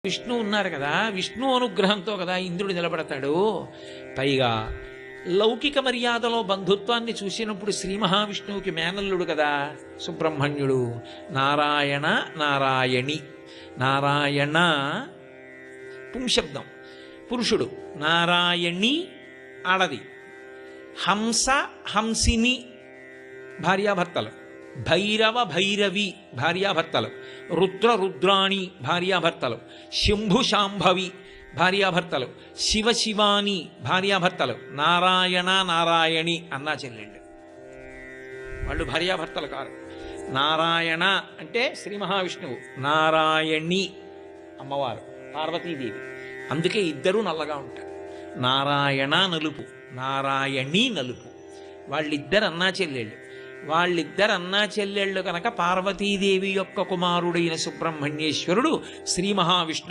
విష్ణు ఉన్నారు కదా, విష్ణు అనుగ్రహంతో కదా ఇంద్రుడు నిలబడతాడు. పైగా లౌకిక మర్యాదలో బంధుత్వాన్ని చూసినప్పుడు శ్రీ మహావిష్ణువుకి మేనల్లుడు కదా సుబ్రహ్మణ్యుడు. నారాయణ నారాయణి, నారాయణ పుంశబ్దం పురుషుడు, నారాయణి ఆడది, హంస హంసిని భార్యాభర్తలు, భైరవ భైరవి భార్యాభర్తలు, రుద్ర రుద్రాణి భార్యాభర్తలు, శంభు శాంభవి భార్యాభర్తలు, శివ శివాని భార్యాభర్తలు, నారాయణ నారాయణి అన్నా చెల్లెళ్ళు. వాళ్ళు భార్యాభర్తలు కారు. నారాయణ అంటే శ్రీ మహావిష్ణువు, నారాయణి అమ్మవారు పార్వతీదేవి. అందుకే ఇద్దరూ నల్లగా ఉంటారు. నారాయణ నలుపు, నారాయణి నలుపు. వాళ్ళిద్దరు అన్నా చెల్లెళ్ళు. వాళ్ళిద్దరు అన్నా చెల్లెళ్ళు కనుక పార్వతీదేవి యొక్క కుమారుడైన సుబ్రహ్మణ్యేశ్వరుడు శ్రీ మహావిష్ణువు